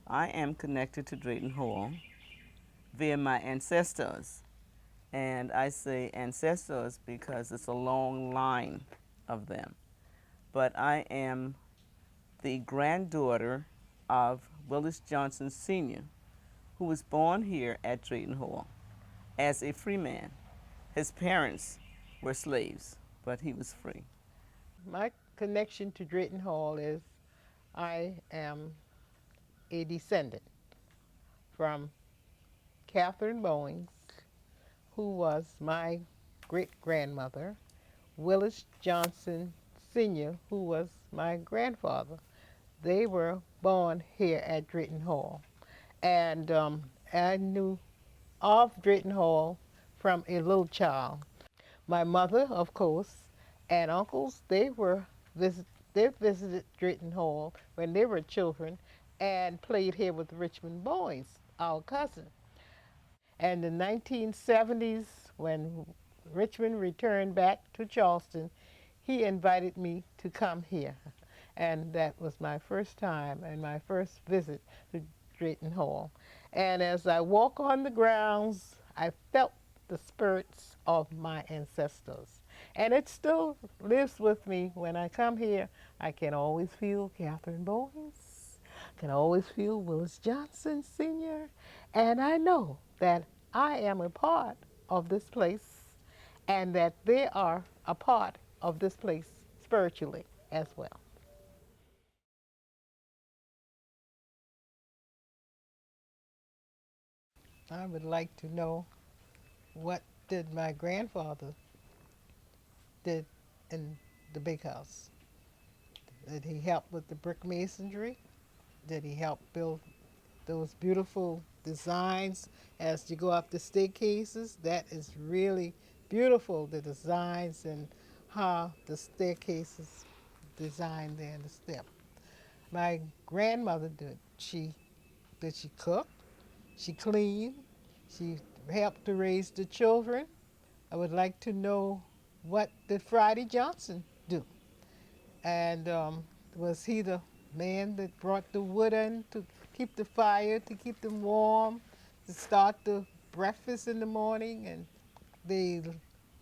I am connected to Drayton Hall via my ancestors. And I say ancestors because it's a long line of them. But I am the granddaughter of Willis Johnson Sr., who was born here at Drayton Hall as a free man. His parents were slaves, but he was free. My connection to Drayton Hall is I am a descendant from Catherine Bowens, who was my great-grandmother, Willis Johnson Sr., who was my grandfather. They were born here at Drayton Hall. And I knew of Drayton Hall from a little child. My mother, of course, and uncles, visit, they visited Drayton Hall when they were children and played here with Richmond Bowens, our cousin. And in the 1970s, when Richmond returned back to Charleston, he invited me to come here. And that was my first time and my first visit to Drayton Hall. And as I walk on the grounds, I felt the spirits of my ancestors. And it still lives with me when I come here. I can always feel Catherine Bowens, can always feel Willis Johnson Sr., and I know that I am a part of this place and that they are a part of this place spiritually as well. I would like to know what did my grandfather did in the big house. Did he help with the brick masonry? Did he help build those beautiful designs as you go up the staircases? That is really beautiful, the designs and how the staircases designed there in the step. My grandmother did she cook? She cleaned? She helped to raise the children? I would like to know what did Friday Johnson do? And was he the man that brought the wood in to keep the fire, to keep them warm, to start the breakfast in the morning? And the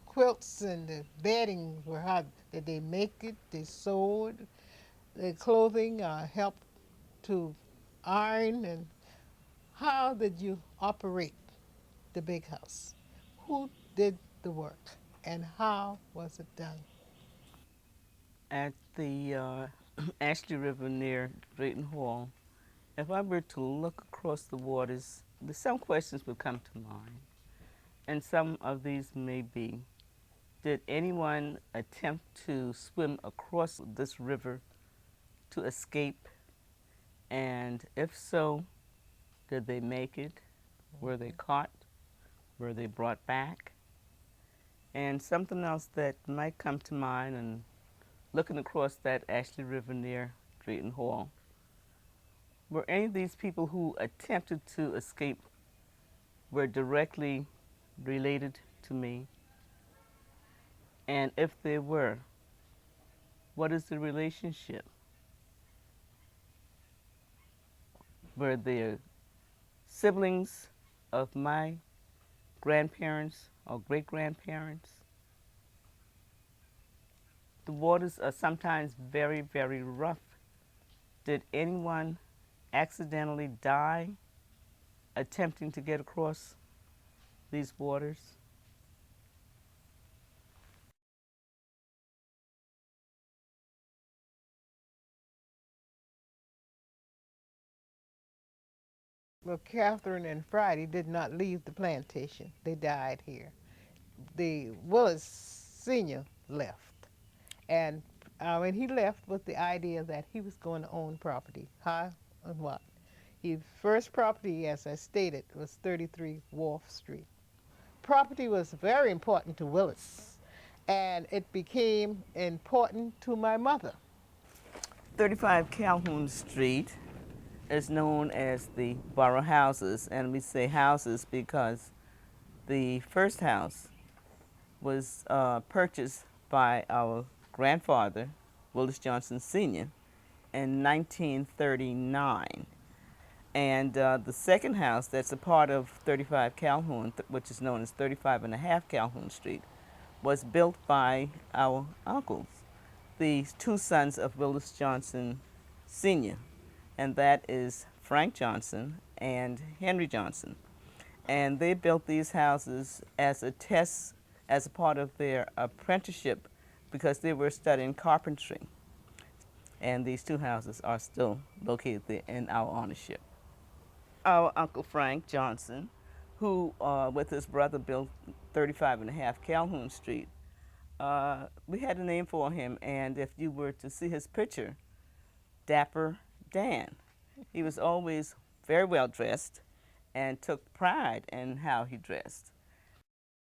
quilts and the bedding were how did they make it? They sewed. The clothing helped to iron. And how did you operate the big house? Who did the work and how was it done? At the Ashley River near Drayton Hall, if I were to look across the waters, some questions would come to mind. And some of these may be, did anyone attempt to swim across this river to escape? And if so, did they make it? Were they caught? Were they brought back? And something else that might come to mind, and looking across that Ashley River near Drayton Hall, were any of these people who attempted to escape were directly related to me? And if they were, what is the relationship? Were they siblings of my grandparents or great-grandparents? The waters are sometimes very, very rough. Did anyone accidentally die attempting to get across these waters? Well, Catherine and Friday did not leave the plantation. They died here. The Willis Sr. left. And when he left with the idea that he was going to own property, how and what. His first property, as I stated, was 33 Wharf Street. Property was very important to Willis, and it became important to my mother. 35 Calhoun Street is known as the Borough Houses, and we say houses because the first house was purchased by our grandfather, Willis Johnson Sr., in 1939. And the second house that's a part of 35 Calhoun, which is known as 35 and a half Calhoun Street, was built by our uncles, the two sons of Willis Johnson Sr., and that is Frank Johnson and Henry Johnson. And they built these houses as a test, as a part of their apprenticeship, because they were studying carpentry. And these two houses are still located there in our ownership. Our Uncle Frank Johnson, who with his brother built 35 and a half Calhoun Street, we had a name for him, and if you were to see his picture, Dapper Dan. He was always very well dressed and took pride in how he dressed.